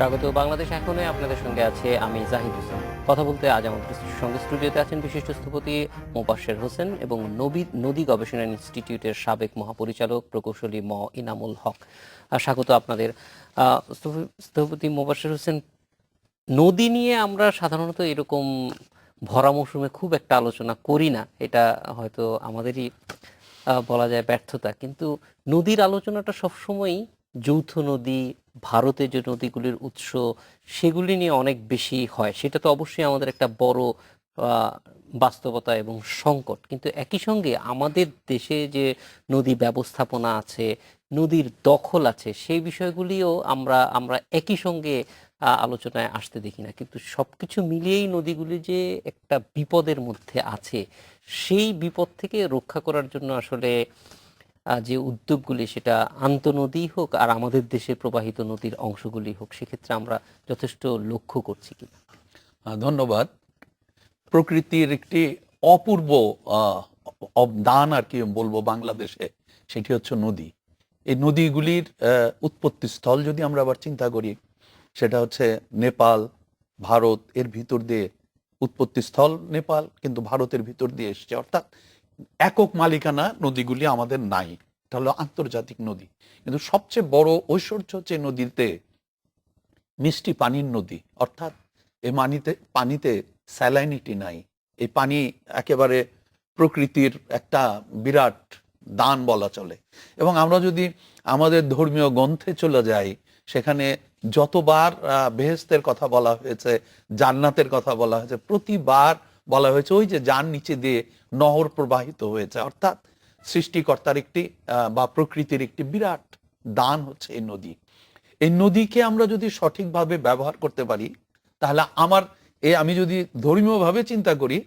স্বাগত বাংলাদেশ এখনে আপনাদের সঙ্গে আছে আমি জাহিদ হোসেন। কথা বলতে আজ আমাদের সঙ্গে স্টুডিওতে আছেন বিশিষ্ট স্থপতি মোবাশ্বের হোসেন এবং নদী গবেষণা ইনস্টিটিউটের সাবেক মহাপরিচালক প্রকৌশলী ইনামুল হক। স্বাগত আপনাদের। স্থপতি মোবাশ্বের হোসেন, নদী নিয়ে আমরা সাধারণত এরকম ভরা মৌসুমে খুব একটা আলোচনা করি না, এটা হয়তো আমাদেরই বলা যায় ব্যর্থতা, কিন্তু নদীর আলোচনাটা সবসময়ই যৌথ নদী, ভারতে যে নদীগুলির উৎস সেগুলি নিয়ে অনেক বেশি হয়। সেটা তো অবশ্যই আমাদের একটা বড় আহ, বাস্তবতা এবং সংকট, কিন্তু একই সঙ্গে আমাদের দেশে যে নদী ব্যবস্থাপনা আছে, নদীর দখল আছে, সেই বিষয়গুলিও আমরা আমরা একই সঙ্গে আলোচনায় আসতে দেখি না। কিন্তু সবকিছু মিলিয়েই নদীগুলি যে একটা বিপদের মধ্যে আছে, সেই বিপদ থেকে রক্ষা করার জন্য আসলে যে উদ্যোগগুলি, সেটা আন্তঃনদী হোক আর আমাদের দেশে প্রবাহিত নদীর অংশগুলি হোক, সেক্ষেত্রে আমরা যথেষ্ট লক্ষ্য করছি কিনা। ধন্যবাদ। প্রকৃতির একটি অপূর্ব দান আর কি বলবো বাংলাদেশে, সেটি হচ্ছে নদী। এই নদীগুলির উৎপত্তি স্থল যদি আমরা আবার চিন্তা করি, সেটা হচ্ছে নেপাল, ভারত, এর ভিতর দিয়ে উৎপত্তি স্থল নেপাল, কিন্তু ভারতের ভিতর দিয়ে এসছে, অর্থাৎ একক মালিকানা নদীগুলি আমাদের নাই। এটা হলো আন্তর্জাতিক নদী। কিন্তু সবচেয়ে বড় ঐশ্বর্য হচ্ছে নদীতে মিষ্টি পানির নদী, অর্থাৎ এই পানিতে স্যালাইনিটি নাই। এই পানি একেবারে প্রকৃতির একটা বিরাট দান বলা চলে। এবং আমরা যদি আমাদের ধর্মীয় গ্রন্থে চলে যাই, সেখানে যতবার বেহেশতের কথা বলা হয়েছে, জান্নাতের কথা বলা হয়েছে, প্রতিবার বলা হয়েছে ওই যে যার নিচে দিয়ে নহর প্রবাহিত হয়েছে, অর্থাৎ সৃষ্টিকর্তার একটি বা প্রকৃতির একটি বিরাট দান হচ্ছে এই নদী। এই নদীকে আমরা যদি সঠিকভাবে ব্যবহার করতে পারি, তাহলে আমি যদি ধর্মীয়ভাবে চিন্তা করি,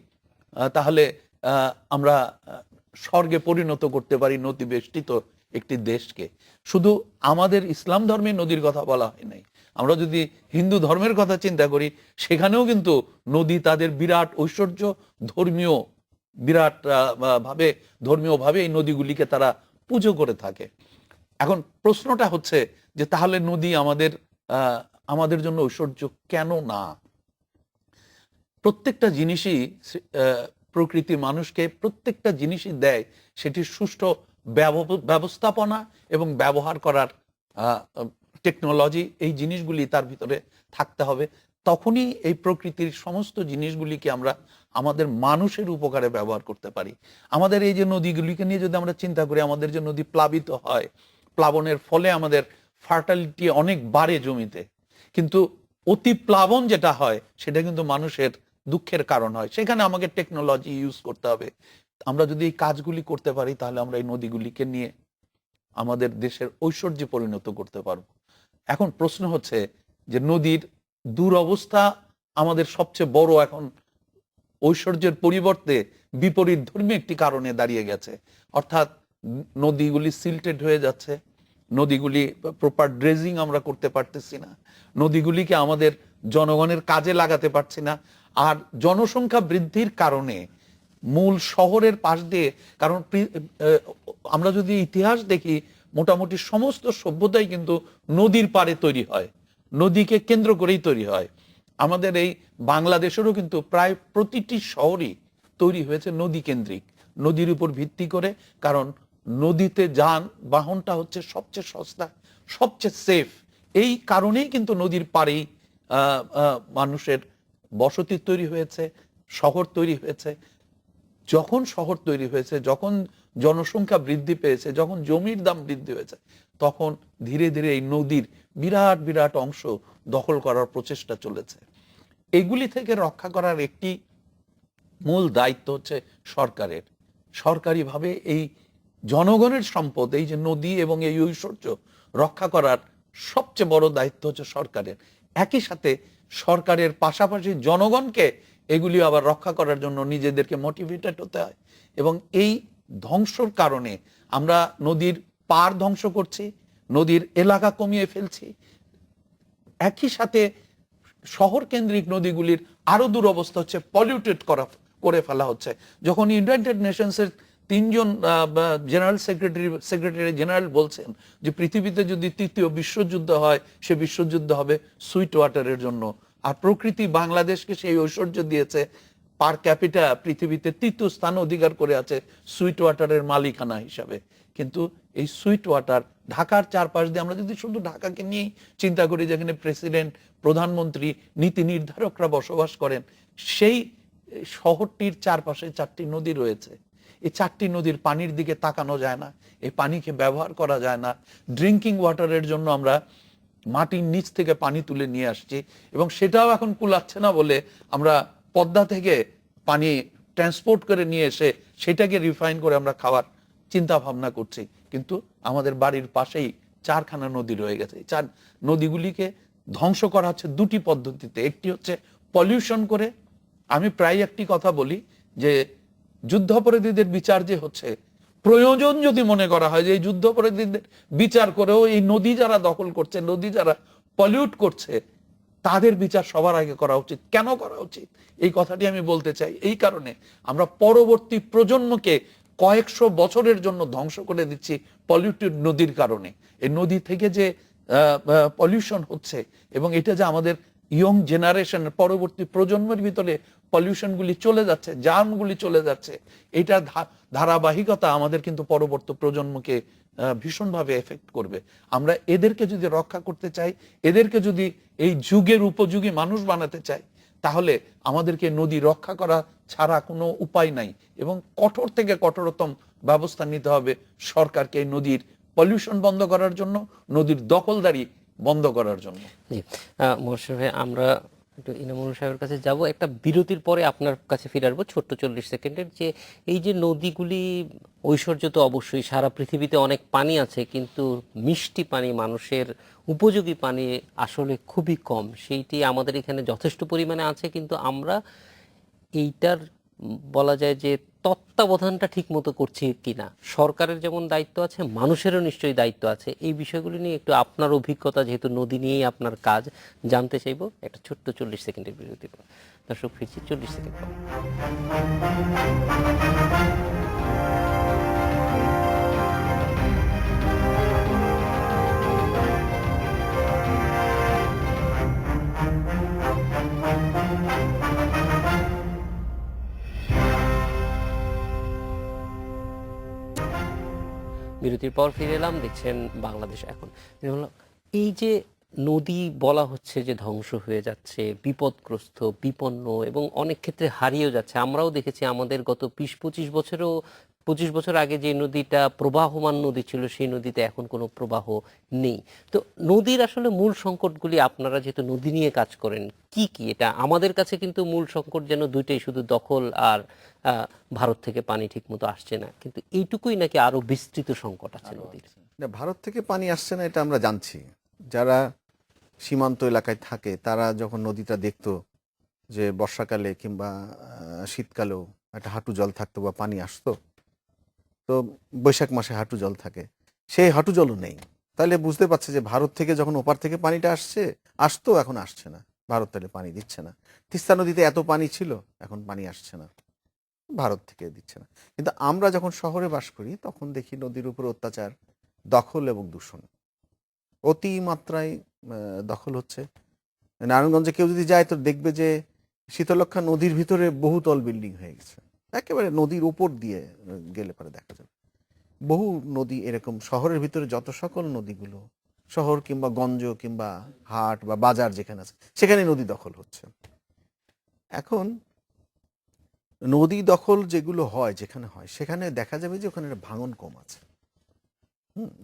তাহলে আমরা স্বর্গে পরিণত করতে পারি নদী বেষ্টিত একটি দেশকে। শুধু আমাদের ইসলাম ধর্মে নদীর কথা বলা হয় নাই, আমরা যদি হিন্দু ধর্মের কথা চিন্তা করি, সেখানেও কিন্তু নদী তাদের বিরাট ঐশ্বর্য, ধর্মীয় বিরাট ধর্মীয়ভাবে এই নদীগুলিকে তারা পুজো করে থাকে। এখন প্রশ্নটা হচ্ছে যে তাহলে নদী আমাদের জন্য ঐশ্বর্য কেন না? প্রত্যেকটা জিনিসই প্রকৃতি মানুষকে প্রত্যেকটা জিনিসই দেয়, সেটি সুষ্ঠু ব্যবস্থাপনা এবং ব্যবহার করার টেকনোলজি, এই জিনিসগুলি তার ভিতরে থাকতে হবে। তখনই এই প্রকৃতির সমস্ত জিনিসগুলিকে আমরা আমাদের মানুষের উপকারে ব্যবহার করতে পারি। আমাদের এই যে নদীগুলিকে নিয়ে যদি আমরা চিন্তা করি, আমাদের যে নদী প্লাবিত হয়, প্লাবনের ফলে আমাদের ফার্টালিটি অনেক বাড়ে জমিতে, কিন্তু অতি প্লাবন যেটা হয় সেটা কিন্তু মানুষের দুঃখের কারণ হয়। সেখানে আমাকে টেকনোলজি ইউজ করতে হবে। আমরা যদি এই কাজগুলি করতে পারি, তাহলে আমরা এই নদীগুলিকে নিয়ে আমাদের দেশের ঐশ্বর্যে পরিণত করতে পারবো। এখন প্রশ্ন হচ্ছে যে নদীর দুরবস্থা আমাদের সবচেয়ে বড় এখন ঐশ্বর্যের পরিবর্তে বিপরীত ধর্মী একটি কারণে দাঁড়িয়ে গেছে, অর্থাৎ নদীগুলি সিল্টেড হয়ে যাচ্ছে, নদীগুলি প্রপার ড্রেজিং আমরা করতে পারতেছি না, নদীগুলিকে আমাদের জনগণের কাজে লাগাতে পারছি না। আর জনসংখ্যা বৃদ্ধির কারণে মূল শহরের পাশ দিয়ে, কারণ আমরা যদি ইতিহাস দেখি, মোটামুটি সমস্ত সভ্যতাই কিন্তু নদীর পাড়ে তৈরি হয়, নদীকে কেন্দ্র করেই তৈরি হয়। আমাদের এই বাংলাদেশেরও কিন্তু প্রায় প্রতিটি শহরই তৈরি হয়েছে নদী কেন্দ্রিক, নদীর উপর ভিত্তি করে। কারণ নদীতে বাহনটা হচ্ছে সবচেয়ে সস্তা, সবচেয়ে সেফ। এই কারণেই কিন্তু নদীর পাড়েই মানুষের বসতি তৈরি হয়েছে, শহর তৈরি হয়েছে। যখন শহর তৈরি হয়েছে, যখন জনসংখ্যা বৃদ্ধি পেয়েছে, যখন জমির দাম বৃদ্ধি হয়েছে, তখন ধীরে ধীরে এই নদীর বিরাট বিরাট অংশ দখল করার প্রচেষ্টা চলেছে। এগুলি থেকে রক্ষা করার একটি মূল দায়িত্ব হচ্ছে সরকারের। সরকারিভাবে এই জনগণের সম্পদ, এই যে নদী এবং এই ঐশ্বর্য রক্ষা করার সবচেয়ে বড় দায়িত্ব হচ্ছে সরকারের। একই সাথে সরকারের পাশাপাশি জনগণকে এগুলি আবার রক্ষা করার জন্য নিজেদেরকে মোটিভেটেড হতে হয়। এবং এই ধ্বংসর কারণে আমরা নদীর পার ধ্বংস করছি, নদীর এলাকা কমিয়ে ফেলছি। একই সাথে শহর কেন্দ্রিক নদীগুলির আরো দুরবস্থা হচ্ছে পলিউটেড করে ফেলা হচ্ছে। যখন ইউনাইটেড নেশনসের তিনজন জেনারেল সেক্রেটারি জেনারেল বলছেন যে পৃথিবীতে যদি তৃতীয় বিশ্বযুদ্ধ হয় সে বিশ্বযুদ্ধ হবে সুইট ওয়াটারের জন্য। আর প্রকৃতি বাংলাদেশকে সেই ঐশ্বর্য দিয়েছে, পার ক্যাপিটা পৃথিবীতে তৃতীয় স্থান অধিকার করে আছে সুইট ওয়াটারের মালিকানা হিসাবে। কিন্তু এই সুইট ওয়াটার ঢাকার চারপাশ দিয়ে, আমরা যদি শুধু ঢাকাকে নিয়েই চিন্তা করি, যেখানে প্রেসিডেন্ট, প্রধানমন্ত্রী, নীতি নির্ধারকরা বসবাস করেন, সেই শহরটির চারপাশে 4টি নদী রয়েছে। এই 4টি নদীর পানির দিকে তাকানো যায় না, এই পানিকে ব্যবহার করা যায় না। ড্রিঙ্কিং ওয়াটারের জন্য আমরা মাটির নিচ থেকে পানি তুলে নিয়ে আসছি, এবং সেটাও এখন কুলাচ্ছে না বলে আমরা পদ্মা থেকে পানি ট্রান্সপোর্ট করে নিয়ে এসে সেটাকে রিফাইন করে আমরা খাওয়ার চিন্তা ভাবনা করছি। কিন্তু আমাদের বাড়ির পাশেই 4খানা নদী রয়ে গেছে। 4 নদীগুলিকে ধ্বংস করা হচ্ছে 2টি পদ্ধতিতে। একটি হচ্ছে পলিউশন করে। আমি প্রায় একটি কথা বলি যে যুদ্ধাপরাধীদের বিচার যে হচ্ছে, প্রয়োজন যদি মনে করা হয় যে এই যুদ্ধাপরাধীদের বিচার করেও এই নদী যারা দখল করছে, নদী যারা পলিউট করছে, তাদের বিচার সবার আগে করা উচিত। কেন করা উচিত এই কথাটি আমি বলতে চাই। এই কারণে আমরা পরবর্তী প্রজন্মকে কয়েকশো বছরের জন্য ধ্বংস করে দিচ্ছি পলিউটেড নদীর কারণে। এই নদী থেকে যে পলিউশন হচ্ছে, এবং এটা যে আমাদের ইয়ং জেনারেশন, পরবর্তী প্রজন্মের ভিতরে পলিউশনগুলি চলে যাচ্ছে, জার্মগুলি চলে যাচ্ছে, এটা ধারাবাহিকতা আমাদের কিন্তু পরবর্তী প্রজন্মকে ভীষণভাবে এফেক্ট করবে। আমরা এদেরকে যদি রক্ষা করতে চাই, এদেরকে যদি এই যুগের উপযোগী মানুষ বানাতে চাই, তাহলে আমাদেরকে নদী রক্ষা করা ছাড়া কোনো উপায় নাই, এবং কঠোর থেকে কঠোরতম ব্যবস্থা নিতে হবে সরকারকে এই নদীর পলিউশন বন্ধ করার জন্য, নদীর দখলদারি বন্ধ করার জন্য। জি, মোর্শেদ ভাই, আমরা একটু ইনামুল সাহেবের কাছে যাব, একটা বিরতির পরে আপনার কাছে ফিরে আসবো ছোট্ট 40 সেকেন্ডের। যে এই যে নদীগুলি, ঐশ্বর্য তো অবশ্যই, সারা পৃথিবীতে অনেক পানি আছে, কিন্তু মিষ্টি পানি, মানুষের উপযোগী পানি আসলে খুবই কম। সেইটি আমাদের এখানে যথেষ্ট পরিমাণে আছে, কিন্তু আমরা এইটার বলা যায় যে তত্ত্বাবধানটা ঠিক মতো করছি কিনা। সরকারের যেমন দায়িত্ব আছে, মানুষেরও নিশ্চয়ই দায়িত্ব আছে। এই বিষয়গুলি নিয়ে একটু আপনার অভিজ্ঞতা, যেহেতু নদী নিয়েই আপনার কাজ, জানতে চাইবো। একটা ছোট্ট 40 সেকেন্ডের বিরতি পর দর্শক ফিরছি 40 সেকেন্ড পর। বিরতির পর ফিরে এলাম, দেখছেন বাংলাদেশ এখন। এই যে নদী বলা হচ্ছে যে ধ্বংস হয়ে যাচ্ছে, বিপদগ্রস্ত, বিপন্ন, এবং অনেক ক্ষেত্রে হারিয়েও যাচ্ছে। আমরাও দেখেছি আমাদের গত 20-25 বছর আগে যে নদীটা প্রবাহমান নদী ছিল, সেই নদীতে এখন কোনো প্রবাহ নেই। তো নদীর আসলে মূল সংকটগুলি, আপনারা যেহেতু নদী নিয়ে কাজ করেন, কি কি? এটা আমাদের কাছে কিন্তু মূল সংকট যেন দুইটাই, শুধু দখল আর ভারত থেকে পানি ঠিক মতো আসছে না, কিন্তু এইটুকুই নাকি আরো বিস্তৃত সংকট আছে নদীর? ভারত থেকে পানি আসছে না এটা আমরা জানছি। যারা সীমান্ত এলাকায় থাকে তারা যখন নদীটা দেখতো যে বর্ষাকালে কিংবা শীতকালেও একটা হাঁটু জল থাকতো বা পানি আসতো, তো বৈশাখ মাসে হাঁটু জল থাকে, সেই হাঁটু জলও নেই। তাহলে বুঝতে পারছে যে ভারত থেকে যখন ওপার থেকে পানিটা আসতো, এখন আসছে না, ভারত তাহলে পানি দিচ্ছে না। তিস্তা নদীতে এত পানি ছিল, এখন পানি আসছে না, ভারত থেকে দিচ্ছে না। কিন্তু আমরা যখন শহরে বাস করি তখন দেখি নদীর উপর অত্যাচার, দখল এবং দূষণ অতি মাত্রায় দখল হচ্ছে। নারায়ণগঞ্জে কেউ যদি যায় তো দেখবে যে শীতলক্ষা নদীর ভিতরে বহুতল বিল্ডিং হয়ে গেছে, একেবারে নদীর উপর দিয়ে গেলে পরে দেখা যাবে বহু নদী এরকম। শহরের ভিতরে যত সকল নদীগুলো, শহর কিংবা গঞ্জ কিংবা হাট বা বাজার যেখানে আছে, সেখানে নদী দখল হচ্ছে। এখন নদী দখল যেগুলো হয়, যেখানে হয়, সেখানে দেখা যাবে যে ওখানে ভাঙন কম আছে।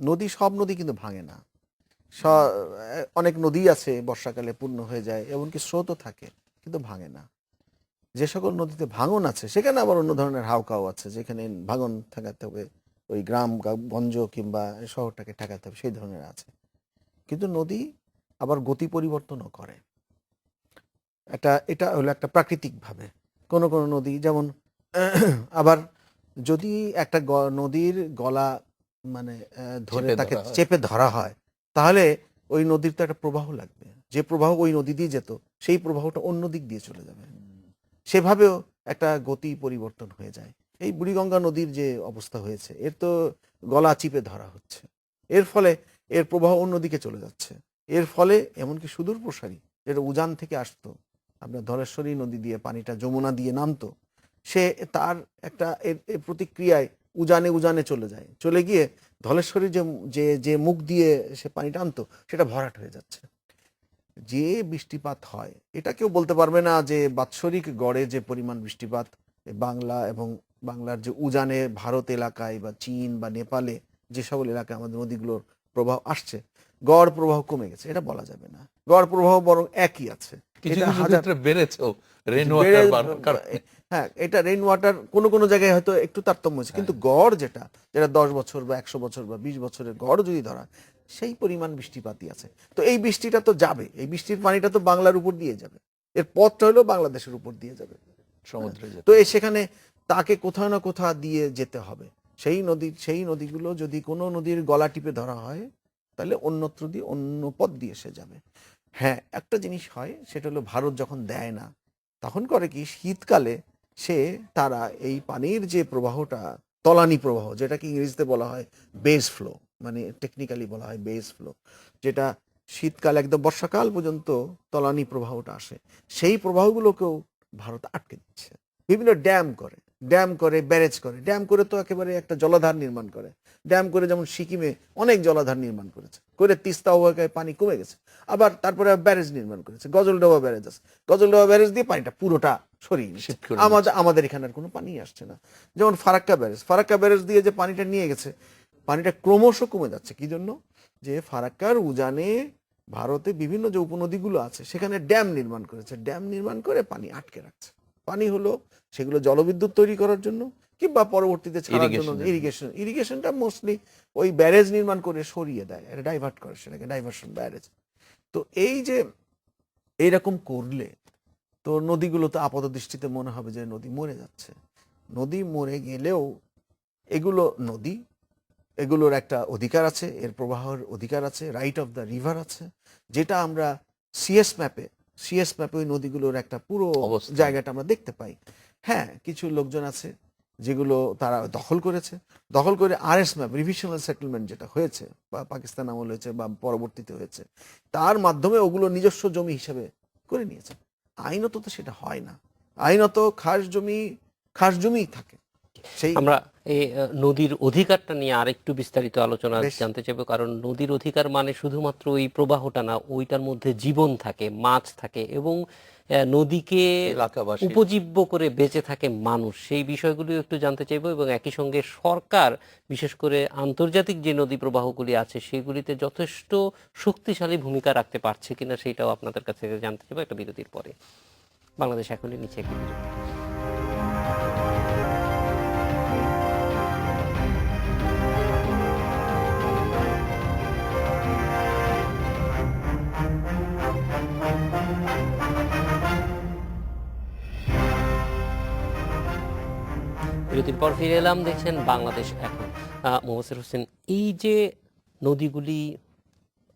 নদী, সব নদী কিন্তু ভাঙে না। অনেক নদী আছে বর্ষাকালে পূর্ণ হয়ে যায়, এমনকি স্রোতও থাকে, কিন্তু ভাঙে না। যে সকল নদীতে ভাঙন আছে সেখানে আবার অন্য ধরনের হাউকাও আছে, যেখানে ভাঙন ঠেকাতে হবে, ওই গ্রাম গঞ্জ কিংবা শহরটাকে ঠেকাতে হবে, সেই ধরনের আছে। কিন্তু নদী আবার গতি পরিবর্তনও করে। এটা হলো একটা প্রাকৃতিকভাবে। কোনো কোনো নদী যেমন আবার যদি একটা নদীর গলা মানে ধরে তাকে চেপে ধরা হয়, তাহলে ওই নদীর তো একটা প্রবাহ লাগবে, যে প্রবাহ ওই নদী দিয়ে যেত সেই প্রবাহটা অন্য দিক দিয়ে চলে যাবে। সেভাবেও একটা গতি পরিবর্তন হয়ে যায়। এই বুড়িগঙ্গা নদীর যে অবস্থা হয়েছে, এর তো গলা চিপে ধরা হচ্ছে। এর ফলে এর প্রবাহ অন্যদিকে চলে যাচ্ছে। এর ফলে এমনকি সুদূর প্রসারী যেটা উজান থেকে আসতো, আপনার ধলেশ্বরী নদী দিয়ে পানিটা যমুনা দিয়ে নামতো, সে তার একটা এর প্রতিক্রিয়ায় উজানে উজানে চলে যায়, চলে গিয়ে ধলেশ্বরী যে যে যে মুখ দিয়ে সে পানি টানতো সেটা ভরাট হয়ে যাচ্ছে। যে বৃষ্টিপাত হয় এটা কেউ বলতে পারবে না যে বাৎসরিক গড়ে যে পরিমাণ বৃষ্টিপাত বাংলা এবং বাংলার যে উজানে ভারত এলাকায় বা চীন বা নেপালে যে সকল এলাকায় আমাদের নদীগুলোর প্রবাহ আসছে, গড় প্রবাহ কমে গেছে এটা বলা যাবে না। গড় প্রবাহ বরং একই আছে। কিছু এটা কিছু হাজার- ক্ষেত্রে বেড়েছেও রেন ওয়াটার বাড়ার কারণে। হ্যাঁ, এটা রেইন ওয়াটার কোনো কোনো জায়গায় হয়তো একটু তারতম্য হয়েছে, কিন্তু গড় যেটা 10 বছর বা 100 বছর বা 20 বছরের গড় যদি ধরা, সেই পরিমাণ বৃষ্টিপাতই আছে। তো এই বৃষ্টিটা তো যাবে, এই বৃষ্টির পানিটা তো বাংলার উপর দিয়ে যাবে, এর পথটা হলো বাংলাদেশের উপর দিয়ে যাবে সমুদ্রে যেতে। তো সেখানে তাকে কোথাও না কোথাও দিয়ে যেতে হবে। সেই নদীগুলো যদি কোনো নদীর গলা টিপে ধরা হয় তাহলে অন্যত্র দিয়ে অন্য পথ দিয়ে সে যাবে। হ্যাঁ, একটা জিনিস হয়, সেটা হলো ভারত যখন দেয় না তখন করে কি, শীতকালে তারা এই পানির যে প্রবাহটা, তলানি প্রবাহ, যেটাকে ইংরেজিতে বলা হয় বেস ফ্লো, মানে টেকনিক্যালি বলা হয় বেস ফ্লো, যেটা শীতকাল একদম বর্ষাকাল পর্যন্ত তলানি প্রবাহটা আসে, সেই প্রবাহগুলোকেও ভারত আটকে দিচ্ছে। বিভিন্ন ড্যাম করে ব্যারেজ করে, ড্যাম করে তো একেবারে একটা জলাধার নির্মাণ করে, ড্যাম করে যেমন সিকিমে অনেক জলাধার নির্মাণ করেছে, করে তিস্তা অববাহিকায় পানি কমে গেছে, আবার তারপরে ব্যারেজ নির্মাণ করেছে, গজলডোবা ব্যারেজ আছে, গজলডোবা ব্যারেজ দিয়ে পানিটা পুরোটা সরিয়ে নিচ্ছে। শীত করে আমাদের এখানে আর কোনো পানি আসছে না। যেমন ফারাক্কা ব্যারেজ দিয়ে যে পানিটা নিয়ে গেছে, পানিটা ক্রমশ কমে যাচ্ছে। কি জন্য? যে ফারাক্কার উজানে ভারতে বিভিন্ন যে উপনদীগুলো আছে সেখানে ড্যাম নির্মাণ করেছে, ড্যাম নির্মাণ করে পানি আটকে রাখছে। পানি হলো সেগুলো জলবিদ্যুৎ তৈরি করার জন্য কিংবা পরবর্তীতে ছাড়ার জন্য, ইরিগেশনটা মোস্টলি ওই ব্যারেজ নির্মাণ করে সরিয়ে দেয়, এটা ডাইভার্ট করে, সেটাকে ডাইভার্সন ব্যারেজ। তো এই যে এইরকম করলে তো নদীগুলো তো আপাত দৃষ্টিতে মনে হবে যে নদী মরে যাচ্ছে। নদী মরে গেলেও এগুলোর একটা অধিকার আছে, এর প্রবাহের অধিকার আছে, রাইট অফ দ্য রিভার আছে, যেটা আমরা সিএস ম্যাপে ওই নদীগুলোর একটা পুরো অবস্থান। জায়গাটা আমরা দেখতে পাই। হ্যাঁ, কিছু লোকজন আছে যেগুলো তারা দখল করে আরএস ম্যাপ, রিভিশনাল সেটেলমেন্ট যেটা হয়েছে বা পাকিস্তান আমল হয়েছে বা পরবর্তীতে হয়েছে, তার মাধ্যমে ওগুলো নিজস্ব জমি হিসাবে করে নিয়েছে। আইনত তো সেটা হয় না, আইনত খাস জমিই থাকে। সেই আমরা এই নদীর অধিকারটা নিয়ে আরেকটু বিস্তারিত আলোচনা বেশ। জানতে চাইবো, কারণ নদীর অধিকার মানে শুধুমাত্র ওই প্রবাহটা না, ওইটার মধ্যে জীবন থাকে, মাছ থাকে এবং নদীকে এলাকাবাসী উপজীব্য করে বেঁচে থাকে মানুষ। সেই বিষয়গুলো একটু জানতে চাইবো এবং একই সঙ্গে সরকার বিশেষ করে আন্তর্জাতিক যে নদী প্রবাহগুলি আছে সেগুলিতে যথেষ্ট শক্তিশালী ভূমিকা রাখতে পারছে কিনা সেটাও আপনাদের কাছে জানতে চাইবো একটা বিরতির পরে। বাংলাদেশ এখনই নিচে একটি বিরতি। বিরতির পর ফিরে এলাম, দেখছেন বাংলাদেশ এখন। মোহাসের হোসেন, এই যে নদীগুলি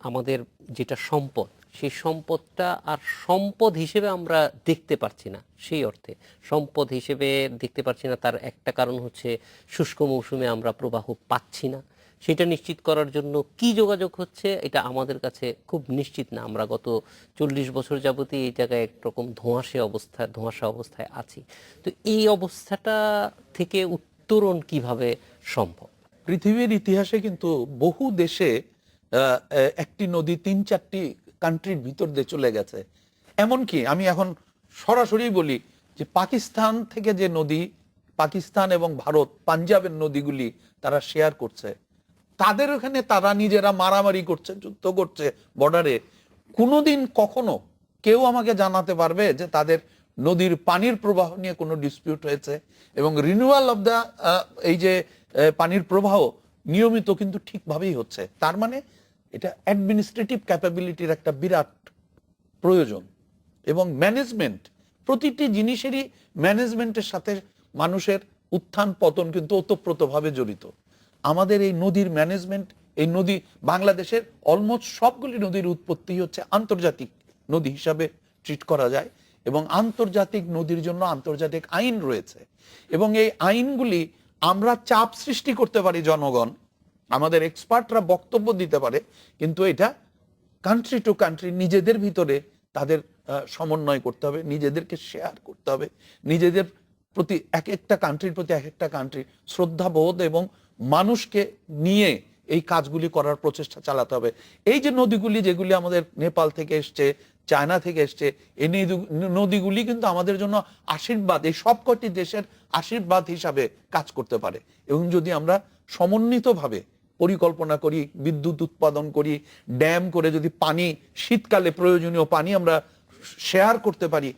আমাদের যেটা সম্পদ, সেই সম্পদটা আর সম্পদ হিসেবে আমরা দেখতে পারছি না, সেই অর্থে সম্পদ হিসেবে দেখতে পারছি না, তার একটা কারণ হচ্ছে শুষ্ক মৌসুমে আমরা প্রবাহ পাচ্ছি না। সেটা নিশ্চিত করার জন্য কি যোগাযোগ হচ্ছে এটা আমাদের কাছে খুব নিশ্চিত না। আমরা গত 40 বছর যাবতই এই জায়গায় একরকম ধোঁয়াশা অবস্থায় আছি। তো এই অবস্থাটা থেকে উত্তরণ কিভাবে সম্ভব? পৃথিবীর ইতিহাসে কিন্তু বহু দেশে একটি নদী 3-4টি কান্ট্রির ভিতর দিয়ে চলে গেছে। এমনকি আমি এখন সরাসরি বলি যে পাকিস্তান থেকে যে নদী, পাকিস্তান এবং ভারত পাঞ্জাবের নদীগুলি তারা শেয়ার করছে, তাদের ওখানে তারা নিজেরা মারামারি করছে, যুদ্ধ করছে বর্ডারে। কোনোদিন কখনো কেউ আমাকে জানাতে পারবে যে তাদের নদীর পানির প্রবাহ নিয়ে কোনো ডিসপিউট হয়েছে? এবং রিনিউয়াল অফ দ্য এই যে পানির প্রবাহ নিয়মিত কিন্তু ঠিকভাবেই হচ্ছে। তার মানে এটা অ্যাডমিনিস্ট্রেটিভ ক্যাপাবিলিটির একটা বিরাট প্রয়োজন এবং ম্যানেজমেন্ট, প্রতিটি জিনিসেরই ম্যানেজমেন্টের সাথে মানুষের উত্থান পতন কিন্তু ওতপ্রোতভাবে জড়িত। আমাদের এই নদীর ম্যানেজমেন্ট, এই নদী, বাংলাদেশের অলমোস্ট সবগুলি নদীর উৎপত্তি হচ্ছে আন্তর্জাতিক নদী হিসাবে ট্রিট করা যায় এবং আন্তর্জাতিক নদীর জন্য আন্তর্জাতিক আইন রয়েছে, এবং এই আইনগুলি আমরা চাপ সৃষ্টি করতে পারি, জনগণ আমাদের এক্সপার্টরা বক্তব্য দিতে পারে, কিন্তু এটা কান্ট্রি টু কান্ট্রি নিজেদের ভিতরে তাদের সমন্বয় করতে হবে, নিজেদেরকে শেয়ার করতে হবে, নিজেদের প্রতি এক একটা কান্ট্রির প্রতি এক একটা কান্ট্রি শ্রদ্ধাবোধ এবং মানুষকে নিয়ে এই কাজগুলি করার প্রচেষ্টা চালাতে হবে। এই যে নদীগুলি যেগুলি আমাদের নেপাল থেকে এসছে, চায়না থেকে এসছে, এই নদীগুলি কিন্তু আমাদের জন্য আশীর্বাদ, এই সবকটি দেশের আশীর্বাদ হিসাবে কাজ করতে পারে। এবং যদি আমরা সমন্বিতভাবে পরিকল্পনা করি, বিদ্যুৎ উৎপাদন করি, ড্যাম করে যদি পানি, শীতকালে প্রয়োজনীয় পানি আমরা শেয়ার করতে পারি,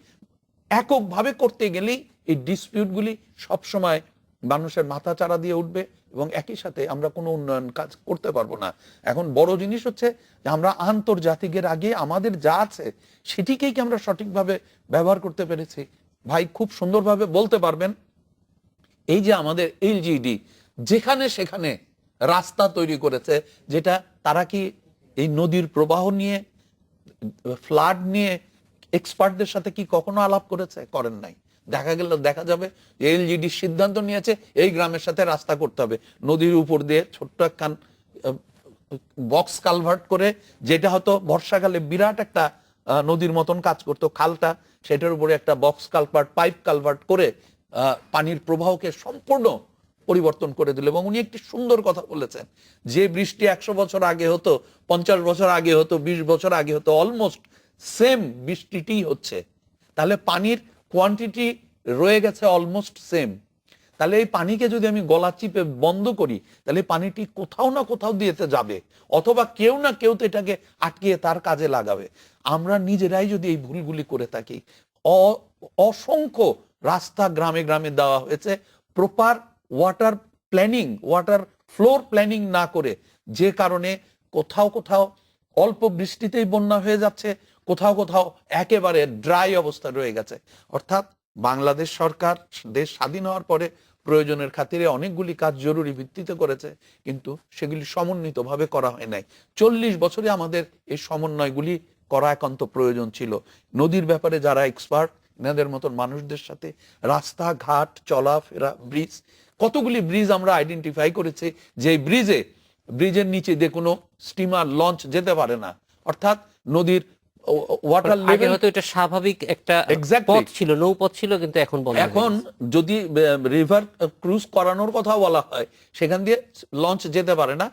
এককভাবে করতে গেলেই এই ডিসপিউটগুলি সবসময় মানুষের মাথা চারা দিয়ে উঠবে এবং একই সাথে আমরা কোনো উন্নয়ন কাজ করতে পারবো না। এখন বড় জিনিস হচ্ছে যে আমরা আন্তর্জাতিকের আগে আমাদের যা আছে সেটিকেই কি আমরা সঠিকভাবে ব্যবহার করতে পেরেছি? ভাই খুব সুন্দরভাবে বলতে পারবেন, এই যে আমাদের এলজিডি যেখানে সেখানে রাস্তা তৈরি করেছে, যেটা তারা কি এই নদীর প্রবাহ নিয়ে, ফ্লাড নিয়ে এক্সপার্টদের সাথে কি কখনো আলাপ করেছে? করেন নাই। দেখা যাবে এলজিডি সিদ্ধান্ত নিয়েছে এই গ্রামের সাথে রাস্তা করতে হবে, নদীর উপর দিয়ে ছোট্ট একখান বক্স কালভার্ট করে, যেটা হয়তো বর্ষাকালে বিরাট একটা নদীর মতন কাজ করতো, খালটা, সেটার উপরে একটা বক্স কালভার্ট, পাইপ কালভার্ট করে পানির প্রবাহকে সম্পূর্ণ পরিবর্তন করে দিল। এবং উনি একটি সুন্দর কথা বলেছেন, যে বৃষ্টি 100 বছর আগে হতো, 50 বছর আগে হতো, 20 বছর আগে হতো, অলমোস্ট সেম বৃষ্টিটি হচ্ছে। তাহলে পানির কোয়ান্টিটি রয়ে গেছে অলমোস্ট সেম। তাহলে এই পানিকে যদি আমি গলা চিপে বন্ধ করি, তাহলে পানিটি কোথাও না কোথাও দিয়েতে যাবে, অথবা কেউ না কেউ তো এটাকে আটকিয়ে তার কাজে লাগাবে। আমরা নিজেরাই যদি এই ভুলগুলি করে থাকি, অসংখ্য রাস্তা গ্রামে গ্রামে দেওয়া হয়েছে proper water planning, water floor planning না করে, যে কারণে কোথাও কোথাও অল্প বৃষ্টিতেই বন্যা হয়ে যাচ্ছে, কোথাও কোথাও একেবারে ড্রাই অবস্থা রয়ে গেছে। অর্থাৎ বাংলাদেশ সরকার দেশ স্বাধীন হওয়ার পরে প্রয়োজনের খাতিরে অনেকগুলি কাজ জরুরি ভিত্তিতে করেছে, কিন্তু সেগুলি সমন্বিতভাবে করা হয় নাই। 40 বছরে আমাদের এই সমন্বয়গুলি করা একান্ত প্রয়োজন ছিল। নদীর ব্যাপারে যারা এক্সপার্ট, এনাদের মতন মানুষদের সাথে রাস্তাঘাট, চলাফেরা, ব্রিজ, কতগুলি ব্রিজ আমরা আইডেন্টিফাই করেছি যে ব্রিজের নিচে দিয়ে কোনো স্টিমার, লঞ্চ যেতে পারে না। অর্থাৎ নদীর ওয়াটার আগে লেভেল, হয়তো এটা স্বাভাবিক একটা Exactly. পথ ছিল, নৌপথ ছিল, কিন্তু এখন বন্ধ হয়ে এখন গেছে। যদি রিভার ক্রুজ করানোর কথা বলা হয়, সেখান দিয়ে লঞ্চ যেতে পারে না।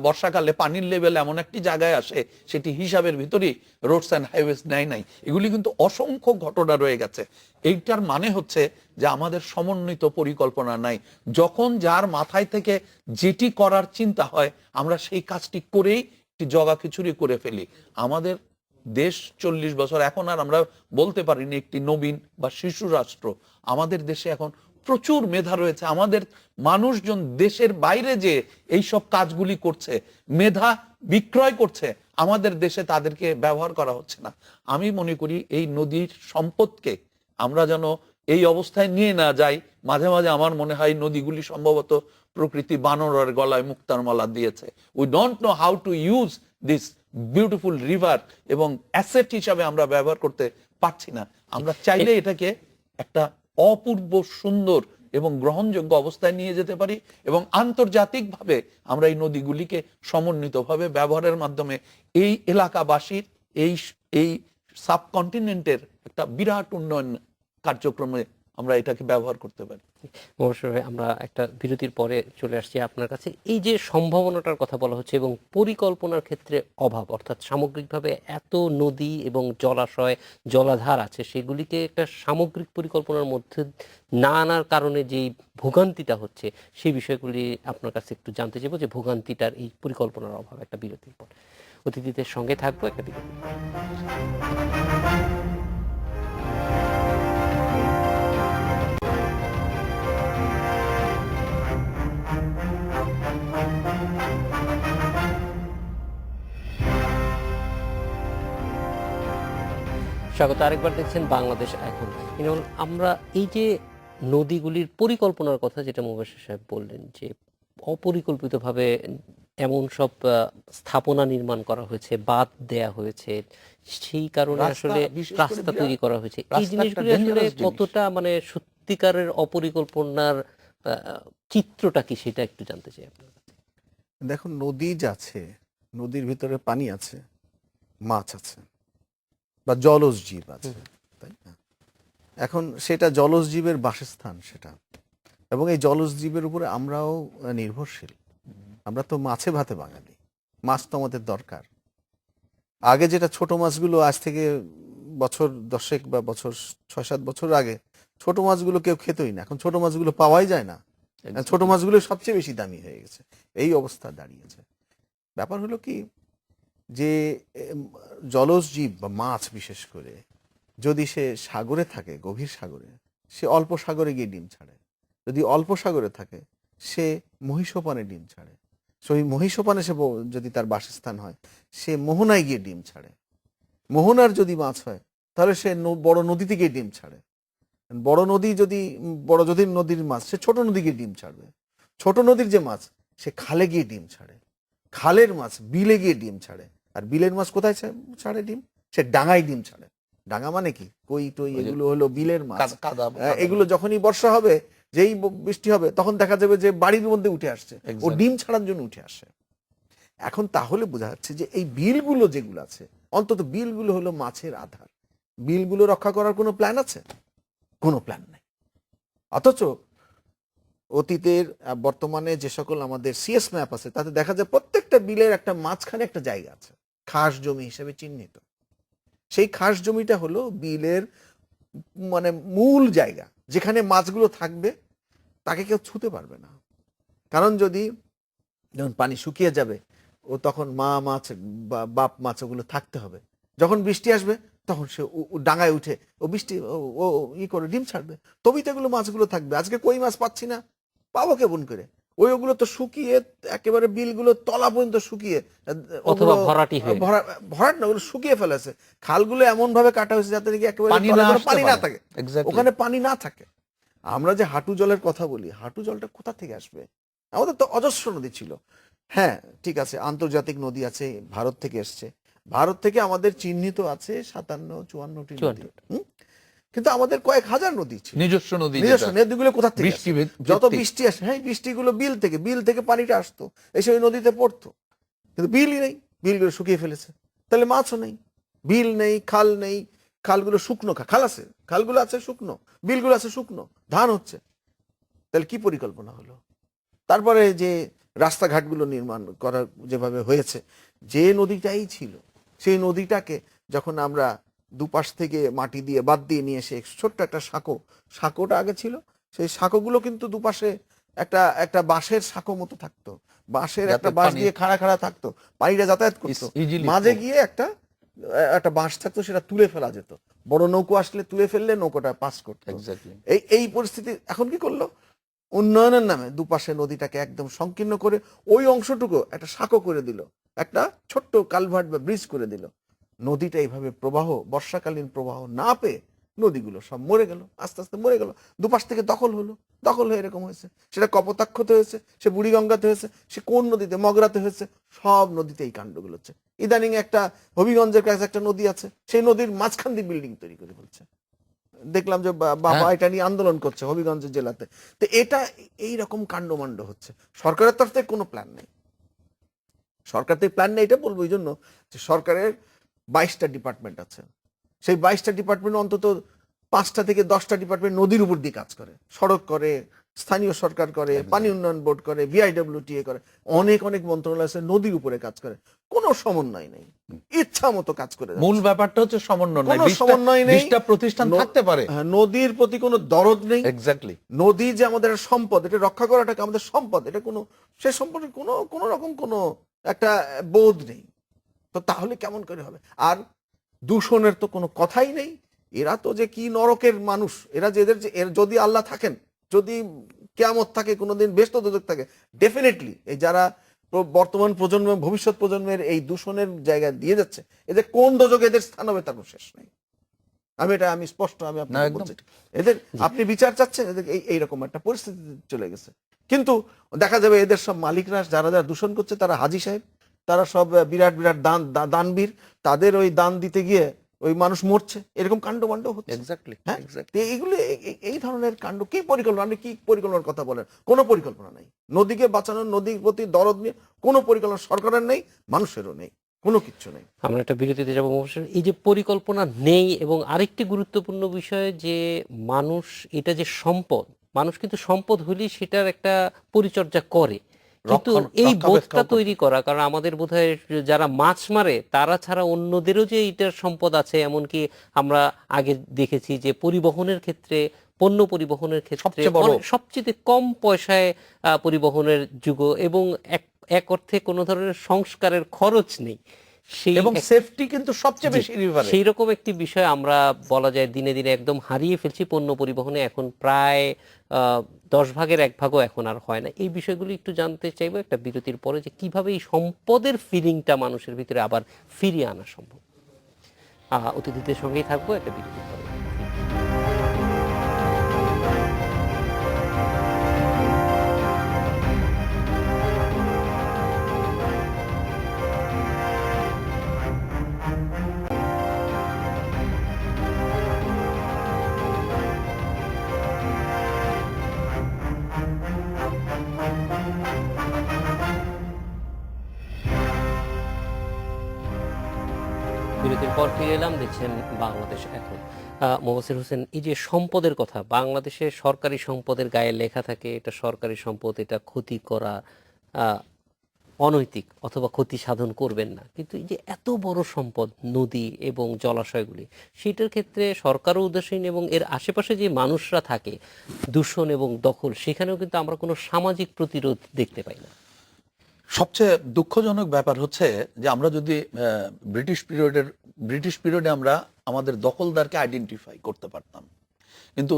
বর্ষাকালে পানির লেভেল এমন একটি জায়গায় আসে, সেটি হিসাবের ভিতরেই রোডস অ্যান্ড হাইওয়েজ নেয় নাই। এগুলি কিন্তু অসংখ্য ঘটনা রয়ে গেছে। এইটার মানে হচ্ছে যে আমাদের সমন্বিত পরিকল্পনা নাই। যখন যার মাথায় থেকে যেটি করার চিন্তা হয়, আমরা সেই কাজটি করেই একটি জগা খিচুড়ি করে ফেলি। আমাদের দেশ 40 বছর, এখন আর আমরা বলতে পারিনি একটি নবীন বা শিশু রাষ্ট্র। আমাদের দেশে এখন প্রচুর মেধা রয়েছে। আমাদের মানুষজন দেশের বাইরে যে এইসব কাজগুলি করছে, মেধা বিক্রয় করছে, আমাদের দেশে তাদেরকে ব্যবহার করা হচ্ছে না। আমি মনে করি এই নদীর সম্পদকে আমরা যেন এই অবস্থায় নিয়ে না যাই। মাঝে মাঝে আমার মনে হয় নদীগুলি সম্ভবত প্রকৃতি বানরের গলায় মুক্তার মালা দিয়েছে। We don't know how to use this beautiful river, এবং অ্যাসেট হিসাবে আমরা ব্যবহার করতে পারছি না। আমরা চাইলে এটাকে একটা অপূর্ব সুন্দর এবং গ্রহণযোগ্য অবস্থায় নিয়ে যেতে পারি, এবং আন্তর্জাতিকভাবে আমরা এই নদীগুলিকে সমন্বিতভাবে ব্যবহারের মাধ্যমে এই এলাকাবাসীর, এই সাবকন্টিনেন্টের একটা বিরাট উন্নয়ন কার্যক্রমে আমরা এটাকে ব্যবহার করতে পারি। অবশ্যই আমরা একটা বিরতির পরে চলে আসছি আপনার কাছে। এই যে সম্ভাবনাটার কথা বলা হচ্ছে এবং পরিকল্পনার ক্ষেত্রে অভাব, অর্থাৎ সামগ্রিকভাবে এত নদী এবং জলাশয়, জলাধার আছে, সেগুলিকে একটা সামগ্রিক পরিকল্পনার মধ্যে না আনার কারণে যেই ভোগান্তিটা হচ্ছে, সেই বিষয়গুলি আপনার কাছে একটু জানতে চাইবো, যে ভোগান্তিটার এই পরিকল্পনার অভাব। একটা বিরতির পর অতিথিদের সঙ্গে থাকবো, একটা বিরতি। স্বাগত আরেকবার, দেখছেন বাংলাদেশ এখন। আমরা এই যে নদীগুলির পরিকল্পনার কথা যেটা মুবাশশির সাহেব বললেন, যে অপরিকল্পিতভাবে এমন সব স্থাপনা নির্মাণ করা হয়েছে, বাঁধ দেয়া হয়েছে, সেই কারণে রাস্তা, আসলে বিশেষ করে রাস্তা বিরাট তৈরি করা হয়েছে। এই রাস্তা একটা জিনিসগুলি আসলে dangerous জিনিস। কতটা মানে সত্যিকারের অপরিকল্পনার চিত্রটা কি, সেটা একটু জানতে চাই আপনার কাছে। দেখুন, নদী যাচ্ছে, নদীর ভিতরে পানি আছে, মাছ আছে বা জলজ জীব আছে, তাই না? এখন সেটা জলজ জীবের বাসস্থান সেটা, এবং এই জলজ জীবের উপরে আমরাও নির্ভরশীল। আমরা তো মাছে ভাতে বাঙালি, মাছ তো আমাদের দরকার। আগে যেটা ছোট মাছগুলো, আজ থেকে বছর 10 বা বছর 6-7 বছর আগে ছোট মাছগুলো কেউ খেতই না, এখন ছোট মাছগুলো পাওয়াই যায় না। ছোট মাছগুলো সবচেয়ে বেশি দামি হয়ে গেছে, এই অবস্থা দাঁড়িয়েছে। ব্যাপার হলো কি, যে জলজ জীব বা মাছ বিশেষ করে যদি সে সাগরে থাকে, গভীর সাগরে, সে অল্প সাগরে গিয়ে ডিম ছাড়ে। যদি অল্প সাগরে থাকে, সে মহিষোপানে ডিম ছাড়ে। সেই মহিষোপানে সে যদি তার বাসস্থান হয়, সে মোহনায় গিয়ে ডিম ছাড়ে। মোহনার যদি মাছ হয়, তাহলে সে বড় নদীতে গিয়ে ডিম ছাড়ে। বড় নদী যদি যদি নদীর মাছ, সে ছোট নদী গিয়ে ডিম ছাড়বে। ছোট নদীর যে মাছ, সে খালে গিয়ে ডিম ছাড়ে। খালের মাছ বিলে গিয়ে ডিম ছাড়ে। আর বিলের মাছ কোথায় ছাড়ে ডিম? সে ডাঙায় ডিম ছাড়ে। ডাঙা মানে কি? কই টই, এগুলো হলো বিলের মাছ। এগুলো যখনই বর্ষা হবে, যেই বৃষ্টি হবে, তখন দেখা যাবে যে বাড়ির মধ্যে উঠে আসছে, ও ডিম ছাড়ার জন্য উঠে আসে। এখন তাহলে বোঝা যাচ্ছে যে এই বিলগুলো যেগুলো আছে, অন্তত বিলগুলো হলো মাছের আধার। বিলগুলো রক্ষা করার কোনো প্ল্যান আছে? কোনো প্ল্যান নেই। অথচ অতীতের বর্তমানে যে সকল আমাদের সিএস ম্যাপ আছে, তাতে দেখা যায় প্রত্যেকটা বিলের একটা মাঝখানে একটা জায়গা আছে, খাস জমি হিসেবে চিহ্নিত। সেই খাস জমিটা হলো বিলের মানে মূল জায়গা, যেখানে মাছগুলো থাকবে, তাকে কেউ ছুঁতে পারবে না। কারণ যদি যখন পানি শুকিয়ে যাবে, ও তখন মা মাছ বা বাপ মাছ ওগুলো থাকতে হবে। যখন বৃষ্টি আসবে, তখন সে ডাঙায় উঠে ও বৃষ্টি ও করে ডিম ছাড়বে, তবেই তো এগুলো মাছগুলো থাকবে। আজকে কই মাছ পাচ্ছি না, পাবো কেমন করে? ওগুলো তো শুকিয়ে একেবারে বিলগুলো তলা পর্যন্ত শুকিয়ে, অথবা ভরাটি হয়ে ভরাট না, ওগুলো শুকিয়ে ফেলেছে। খালগুলো এমন ভাবে কাটা হয়েছে যাতে নাকি একেবারে পানি না থাকে, ওখানে পানি না থাকে। আমরা যে হাঁটু জলের কথা বলি, হাঁটু জলটা কোথা থেকে আসবে? আমাদের তো অজস্র নদী ছিল। হ্যাঁ, ঠিক আছে, আন্তর্জাতিক নদী আছে, ভারত থেকে এসছে। ভারত থেকে আমাদের চিহ্নিত আছে 57-54টি নদী। কিন্তু আমাদের কয়েক হাজার নদী ছিল, নিজস্ব নদীগুলো কোথা থেকে? যত বৃষ্টি আসে, হ্যাঁ, বৃষ্টিগুলো বিল থেকে পানিটা আসতো, এসে ওই নদীতে পড়তো। কিন্তু বিলই নেই, বিলগুলো শুকিয়ে ফেলেছে। তাহলে মাছও নেই, বিল নেই, খাল নেই। খালগুলো শুকনো, খাল আছে, খালগুলো আছে শুকনো, বিলগুলো আছে শুকনো, ধান হচ্ছে। তাহলে কি পরিকল্পনা হলো? তারপরে যে রাস্তাঘাটগুলো নির্মাণ করা যেভাবে হয়েছে, যে নদীটাই ছিল, সেই নদীটাকে যখন আমরা দুপাশ থেকে মাটি দিয়ে বাদ দিয়ে নিয়ে এসে ছোট্ট একটা সাঁকোটা আগে ছিল, সেই সাঁকোগুলো কিন্তু দুপাশে একটা একটা বাঁশের সাঁকো মতো থাকতো, বাঁশের একটা বাঁশ দিয়ে খাড়া থাকতো, পানিটা যাতায়াত করতো। মাঝে গিয়ে একটা একটা বাঁশ থাকতো, সেটা তুলে ফেলা যেত। বড় নৌকো আসলে তুলে ফেললে নৌকোটা পাস করতো। এই পরিস্থিতি এখন কি করলো? উন্নয়নের নামে দুপাশে নদীটাকে একদম সংকীর্ণ করে ওই অংশটুকু একটা সাঁকো করে দিল, একটা ছোট্ট কালভার্ট বা ব্রিজ করে দিল। নদীটা এইভাবে বর্ষাকালীন প্রবাহ না পেয়ে নদীগুলো সব মরে গেল, আস্তে আস্তে মরে গেল। দুপাশ থেকে দখল হয়ে এরকম হয়েছে। সেটা কপোতাক্ষতে হয়েছে, সে বুড়িগঙ্গাতে হয়েছে, সে কোন নদীতে, মগরাতে হয়েছে, সব নদীতে এই কাণ্ডগুলো হচ্ছে। ইদানিং একটা হবিগঞ্জের কাছে একটা নদী আছে, সেই নদীর মাঝখান দিয়ে বিল্ডিং তৈরি করে ফেলছে। দেখলাম যে বাবা এটা নিয়ে আন্দোলন করছে হবিগঞ্জ জেলাতে। তো এটা এইরকম কাণ্ডমান্ড হচ্ছে। সরকারের তরফ থেকে কোনো প্ল্যান নেই। সরকার থেকে প্ল্যান নেই, এটা বলবো এই জন্য যে সরকারের 22টা ডিপার্টমেন্ট আছে। সেই 22টা ডিপার্টমেন্ট অন্তত 5টা থেকে 10টা ডিপার্টমেন্ট নদীর উপর দিয়ে কাজ করে, সড়ক করে, স্থানীয় সরকার করে, পানি উন্নয়ন বোর্ড করে, বিআইডব্লিউটিএ করে, অনেক মন্ত্রণালয় আছে, নদীর উপরে কাজ করে। কোনো সমন্বয় নেই, ইচ্ছা মতো কাজ করে। মূল ব্যাপারটা হচ্ছে সমন্বয় নেই। 20টা প্রতিষ্ঠান থাকতে পারে, নদীর প্রতি কোনো দরদ নেই। এক্স্যাক্টলি। নদী যে আমাদের সম্পদ, এটা রক্ষা করাটাকে আমাদের সম্পদ, এটা কোনো সে সম্পর্কে কোনো রকম কোনো একটা বোধ নেই। তো তাহলে কেমন করে হবে? আর দূষণের তো কোনো কথাই নেই। এরা তো যে কি নরকের মানুষ, এরা যে এর যদি আল্লাহ থাকেন, যদি কিয়ামত থাকে, কোনোদিন বেহেশত দোজখ থাকে, ডেফিনেটলি এই যারা বর্তমান প্রজন্ম, ভবিষ্যৎ প্রজন্মের এই দূষণের জায়গায় দিয়ে যাচ্ছে, এদের কোন দোজখে এদের স্থান হবে তার শেষ নেই। আমি স্পষ্ট, আমি আপনাকে বলছি, এদের আপনি বিচার চাচ্ছেন, এদের এইরকম একটা পরিস্থিতি চলে গেছে। কিন্তু দেখা যাবে এদের সব মালিকরা যারা যারা দূষণ করছে তারা হাজি সাহেব, তারা সব বিরাট বিরাট দানবীর, তাদের ওই দান দিতে গিয়ে ওই মানুষ মরছে, এরকম কাণ্ড হচ্ছে। এক্স্যাক্টলি হ্যাঁ, তো এইগুলো এই ধরনের কাণ্ড কি পরিকল্পনা, আপনি কি পরিকল্পনার কথা বলেন? কোনো পরিকল্পনা নাই। নদীকে বাঁচানোর, নদীর প্রতি দরদ নিয়ে কোনো পরিকল্পনা সরকারের নেই, মানুষেরও নেই, কোনো কিচ্ছু নেই। আমরা একটা বিরতিতে যাবো অবশ্যই। এই যে পরিকল্পনা নেই, এবং আরেকটি গুরুত্বপূর্ণ বিষয় যে মানুষ, এটা যে সম্পদ, মানুষ কিন্তু সম্পদ হলেই সেটার একটা পরিচর্যা করে, কিন্তু এই বোধটা তৈরি করা, কারণ আমাদের বোধহয় যারা মাছ মারে তারা ছাড়া অন্যদেরও যে এটার সম্পদ আছে, এমনকি আমরা আগে দেখেছি যে পরিবহনের ক্ষেত্রে, পণ্য পরিবহনের ক্ষেত্রে সবচেয়ে কম পয়সায় পরিবহনের যুগ, এবং এক অর্থে কোনো ধরনের সংস্কারের খরচ নেই, এবং সেফটি কিন্তু সবচেয়ে বেশি রিভারে। সেই রকম একটি বিষয় আমরা বলা যায় দিনে দিনে একদম হারিয়ে ফেলছি পণ্য পরিবহনে। এখন প্রায় 10 ভাগের 1 ভাগও এখন আর হয় না। এই বিষয়গুলি একটু জানতে চাইবো একটা বিরতির পরে, যে কিভাবে এই সম্পদের ফিলিংটা মানুষের ভিতরে আবার ফিরিয়ে আনা সম্ভব। অতিথিদের সঙ্গেই থাকবো একটা বিরতির পরে। বিরতির পর ফিরে এলাম, দেখছেন বাংলাদেশ এখন। মোবাশ্বের হোসেন, এই যে সম্পদের কথা, বাংলাদেশে সরকারি সম্পদের গায়ে লেখা থাকে এটা সরকারি সম্পদ, এটা ক্ষতি করা অনৈতিক অথবা ক্ষতি সাধন করবেন না, কিন্তু এই যে এত বড় সম্পদ নদী এবং জলাশয়গুলি, সেটার ক্ষেত্রে সরকারও উদাসীন, এবং এর আশেপাশে যে মানুষরা থাকে, দূষণ এবং দখল, সেখানেও কিন্তু আমরা কোনো সামাজিক প্রতিরোধ দেখতে পাই না। সবচেয়ে দুঃখজনক ব্যাপার হচ্ছে যে আমরা যদি ব্রিটিশ পিরিয়ডে আমরা আমাদের দখলদারকে আইডেন্টিফাই করতে পারতাম, কিন্তু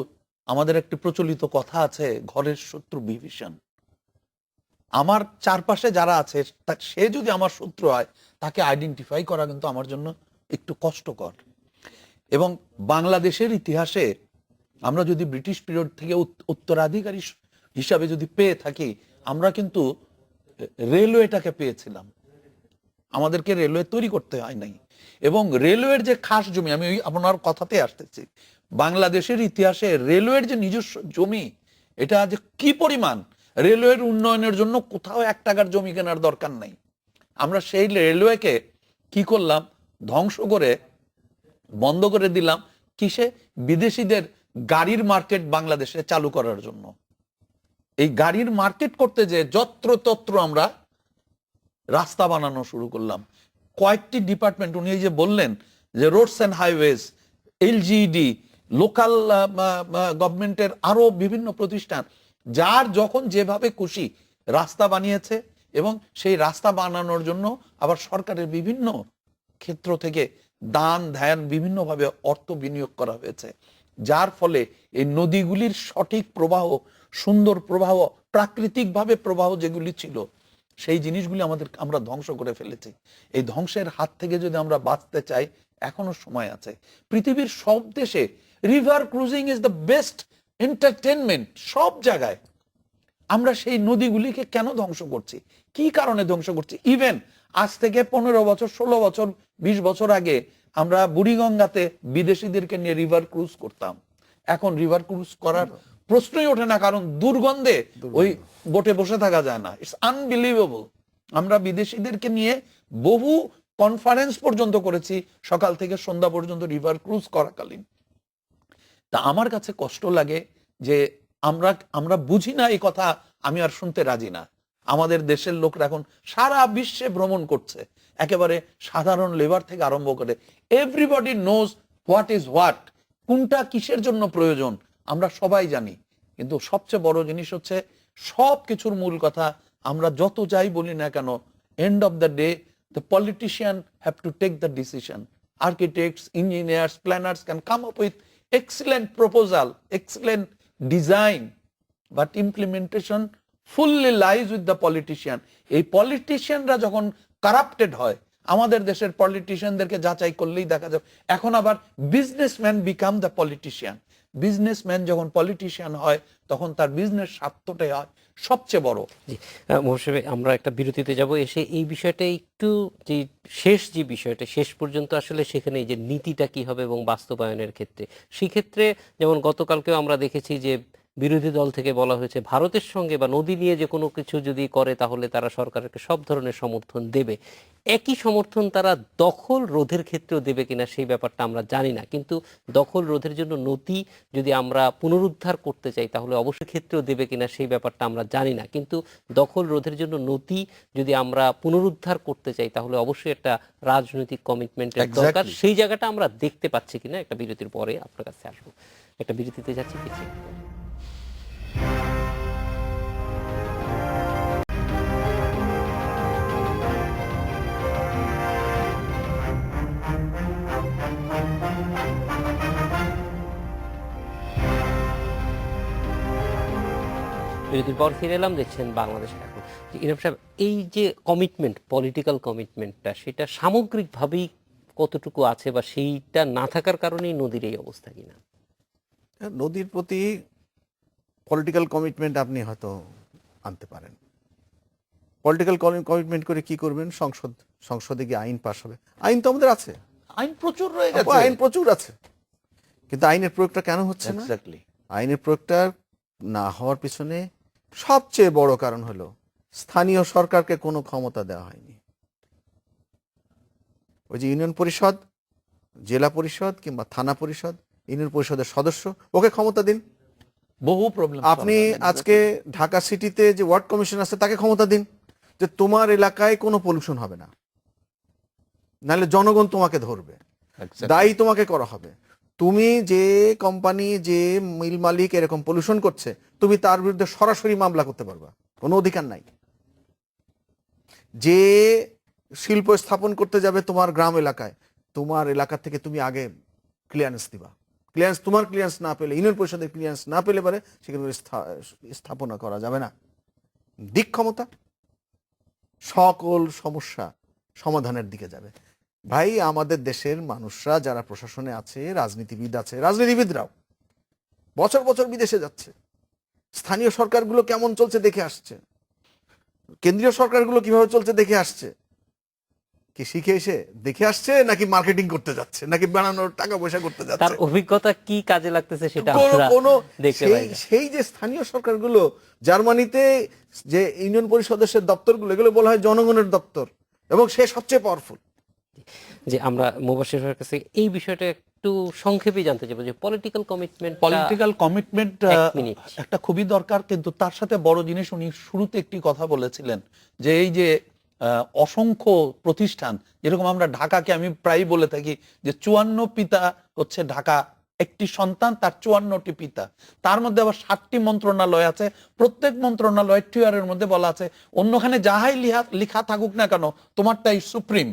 আমাদের একটি প্রচলিত কথা আছে, ঘরের শত্রু বিভীষণ। আমার চারপাশে যারা আছে সে যদি আমার শত্রু হয়, তাকে আইডেন্টিফাই করা কিন্তু আমার জন্য একটু কষ্টকর। এবং বাংলাদেশের ইতিহাসে আমরা যদি ব্রিটিশ পিরিয়ড থেকে উত্তরাধিকারী হিসাবে যদি পেয়ে থাকি, আমরা কিন্তু রেলওয়েটাকে পেয়েছিলাম। আমাদেরকে রেলওয়ে তৈরি করতে হয় নাই, এবং রেলওয়ের যে খাস জমি, আমি আপনার কথাতে আসতেছি, বাংলাদেশের ইতিহাসে রেলওয়ের যে নিজস্ব জমি, এটা যে কি পরিমাণ, রেলওয়ের উন্নয়নের জন্য কোথাও 1 টাকার জমি কেনার দরকার নাই। আমরা সেই রেলওয়েকে কি করলাম, ধ্বংস করে বন্ধ করে দিলাম। কিসে? বিদেশিদের গাড়ির মার্কেট বাংলাদেশে চালু করার জন্য। এই গাড়ির মার্কেট করতে যে যত্রতত্র আমরা রাস্তা বানানো শুরু করলাম। কয়েকটি ডিপার্টমেন্ট, উনি এই যে বললেন যে roads and highways, LGED, local গভর্নমেন্টের আরো বিভিন্ন প্রতিষ্ঠান, যার যখন যেভাবে খুশি রাস্তা বানিয়েছে, এবং সেই রাস্তা বানানোর জন্য আবার সরকারের বিভিন্ন ক্ষেত্র থেকে দান ধ্যান বিভিন্নভাবে অর্থ বিনিয়োগ করা হয়েছে, যার ফলে এই নদীগুলির সঠিক প্রবাহ, সুন্দর প্রবাহ, প্রাকৃতিকভাবে প্রবাহ যেগুলি ছিল, সেই জিনিসগুলি আমরা ধ্বংস করে ফেলেছি। এই ধ্বংসের হাত থেকে যদি আমরা বাঁচতে চাই, এখনো সময় আছে। পৃথিবীর সব দেশে river cruising is the best entertainment. সব জায়গায় আমরা সেই নদীগুলিকে কেন ধ্বংস করছি, কি কারণে ধ্বংস করছি? ইভেন আজ থেকে 15 বছর, 16 বছর, 20 বছর আগে আমরা বুড়িগঙ্গাতে বিদেশিদেরকে নিয়ে রিভার ক্রুজ করতাম। এখন রিভার ক্রুজ করার প্রশ্নই ওঠে না, কারণ দুর্গন্ধে ওই বোটে বসে থাকা যায় না। It's unbelievable. আমরা বিদেশিদেরকে নিয়ে বহু কনফারেন্স পর্যন্ত করেছি, সকাল থেকে সন্ধ্যা পর্যন্ত রিভার ক্রুজ করাকালীন। তা আমার কাছে কষ্ট লাগে যে আমরা বুঝি না এই কথা, আমি আর শুনতে রাজি না। আমাদের দেশের লোকরা এখন সারা বিশ্বে ভ্রমণ করছে, একেবারে সাধারণ লেবার থেকে আরম্ভ করে everybody knows what is what, কোনটা কিসের জন্য প্রয়োজন আমরা সবাই জানি। কিন্তু সবচেয়ে বড় জিনিস হচ্ছে, সব কিছুর মূল কথা, আমরা যত যাই বলি না কেন, end of the day the politician have to take the decision. Architects, engineers, planners can come up with excellent proposal, excellent design, but implementation fully lies with the politician. এই পলিটিশিয়ানরা যখন কারাপ্টেড হয়, আমাদের দেশের পলিটিশিয়ানদেরকে যাচাই করলেই দেখা যাবে। এখন আবার businessman become the politician. Businessman যখন পলিটিশিয়ান হয়, তখন তার বিজনেস স্বার্থটাই হয় সবচেয়ে বড়। জি, মহসিন ভাই, আমরা একটা বিরতিতে যাব, এসে এই বিষয়টা একটু, যে যে বিষয়টা শেষ পর্যন্ত আসলে সেখানে এই যে নীতিটা কি হবে এবং বাস্তবায়নের ক্ষেত্রে, সেক্ষেত্রে যেমন গতকালকেও আমরা দেখেছি যে বিরোধী দল থেকে বলা হয়েছে ভারতের সঙ্গে বা নদী নিয়ে যে কোনো কিছু যদি করে তাহলে তারা সরকারকে সব ধরনের সমর্থন দেবে। একই সমর্থন তারা দখল রোধের ক্ষেত্রেও দেবে কিনা সেই ব্যাপারটা আমরা জানি না, কিন্তু দখল রোধের জন্য নদী যদি আমরা পুনরুদ্ধার করতে চাই তাহলে অবশ্যই ক্ষেত্রেও দেবে কিনা সেই ব্যাপারটা আমরা জানি না, কিন্তু দখল রোধের জন্য নদী যদি আমরা পুনরুদ্ধার করতে চাই তাহলে অবশ্যই একটা রাজনৈতিক কমিটমেন্টের দরকার। Exactly. সেই জায়গাটা আমরা দেখতে পাচ্ছি কিনা একটা বিরতির পরে আপনার কাছে আসবো। একটা বিরতিতে যাচ্ছি, কিছু বিরতির পর ফিরে এলাম, দেখছেন বাংলাদেশ এখন। ইনাম সাহেব, এই যে কমিটমেন্ট, পলিটিক্যাল কমিটমেন্টটা, সেটা সামগ্রিকভাবেই কতটুকু আছে, বা সেইটা না থাকার কারণেই নদীর এই অবস্থা কিনা? নদীর প্রতি পলিটিক্যাল কমিটমেন্ট আপনি হয়তো আনতে পারেন। পলিটিক্যাল কমিটমেন্ট করে কি করবেন? সংসদে গিয়ে আইন পাশ হবে। আইন তো আমাদের আছে, আইন প্রচুর রয়ে গেছে, আইন প্রচুর আছে, কিন্তু আইনের প্রয়োগটা কেন হচ্ছে না? এক্স্যাক্টলি। আইনের প্রয়োগটা না হওয়ার পিছনে সবচেয়ে বড় কারণ হলো স্থানীয় সরকারকে কোনো ক্ষমতা দেওয়া হয়নি। ওই যে ইউনিয়ন পরিষদ, জেলা পরিষদ কিংবা থানা পরিষদ, ইউনিয়ন পরিষদের সদস্য, ওকে ক্ষমতা দিন। বহু প্রবলেম। আপনি আজকে ঢাকা সিটিতে যে ওয়ার্ড কমিশন আছে তাকে ক্ষমতা দিন যে তোমার এলাকায় কোনো পলিউশন হবে না, নাহলে জনগণ তোমাকে ধরবে, দায়ী তোমাকে করা হবে। তুমি যে কোম্পানি, যে মিল মালিক এরকম পলিউশন করছে, তুমি তার বিরুদ্ধে সরাসরি মামলা করতে পারবা, কোনো অধিকার নাই। যে শিল্প স্থাপন করতে যাবে তোমার গ্রাম এলাকায়, তোমার এলাকা থেকে তুমি আগে ক্লিয়ারেন্স দিবা। তোমার ক্লিয়ারেন্স না পেলে, ইউনিয়ন পরিষদের ক্লিয়ারেন্স না পেলে পারে সেখানে স্থাপনা করা যাবে না। দিক ক্ষমতা সকল সমস্যা সমাধানের দিকে যাবে। ভাই, আমাদের দেশের মানুষরা যারা প্রশাসনে আছে, রাজনীতিবিদ আছে, রাজনীতিবিদরাও বছর বছর বিদেশে যাচ্ছে, স্থানীয় সরকারগুলো কেমন চলছে দেখে আসছে, কেন্দ্রীয় সরকারগুলো কিভাবে চলছে দেখে আসছে। কি শিখে এসে দেখে আসছে, নাকি মার্কেটিং করতে যাচ্ছে, নাকি বানানোর টাকা পয়সা করতে যাচ্ছে? তার অভিজ্ঞতা কি কাজে লাগতেছে সেটা আমরা দেখতে পাই না। সেই যে স্থানীয় সরকারগুলো, জার্মানিতে যে ইউনিয়ন পরিষদের দপ্তরগুলো, এগুলো বলা হয় জনগণের দপ্তর, এবং সে সবচেয়ে পাওয়ারফুল। যে আমরা মুবাশশির ভাইয়ের কাছে এই বিষয়টা একটু সংক্ষেপে জানতে চাইবো, যে পলিটিক্যাল কমিটমেন্ট একটা খুবই দরকার, কিন্তু তার সাথে বড় জিনিস উনি শুরুতে একটি কথা বলেছিলেন, যে এই যে অসংখ্য প্রতিষ্ঠান, যেরকম আমরা ঢাকাকে, আমি প্রায় বলে থাকি যে 54 পিতা হচ্ছে ঢাকা, একটি সন্তান তার 54টি পিতা, তার মধ্যে আবার 7টি মন্ত্রণালয় আছে, প্রত্যেক মন্ত্রণালয়ের টিয়ারের মধ্যে বলা আছে অন্যখানে যাহাই লিখা থাকুক না কেন তোমারটাই সুপ্রিম,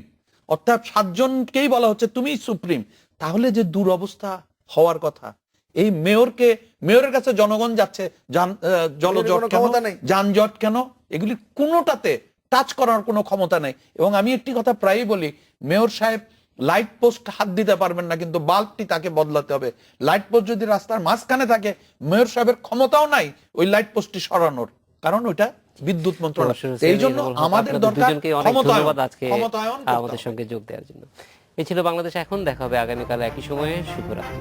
অর্থাৎ 7জনকেই বলা হচ্ছে তুমি সুপ্রিম। তাহলে যে দুরবস্থা হওয়ার কথা, এই মেয়রের কাছে জনগণ যাচ্ছে, জলজট কেন, যানজট কেন, এগুলি কোনোটাতে টাচ করার কোনো ক্ষমতা নেই। এবং আমি একটি কথা প্রায়ই বলি, মেয়র সাহেব লাইট পোস্ট হাত দিতে পারবেন না, কিন্তু বাল্বটি তাকে বদলাতে হবে। লাইট পোস্ট যদি রাস্তার মাঝখানে থাকে, মেয়র সাহেবের ক্ষমতাও নাই ওই লাইট পোস্টটি সরানোর, কারণ ওইটা বিদ্যুৎ মন্ত্রণালয়। এই জন্য আমাদের দরকার ক্ষমতায়ন। আমাদের সঙ্গে যোগ দেওয়ার জন্য। এই ছিল বাংলাদেশ এখন। দেখা হবে আগামীকাল একই সময়ে। শুভরাত্রি।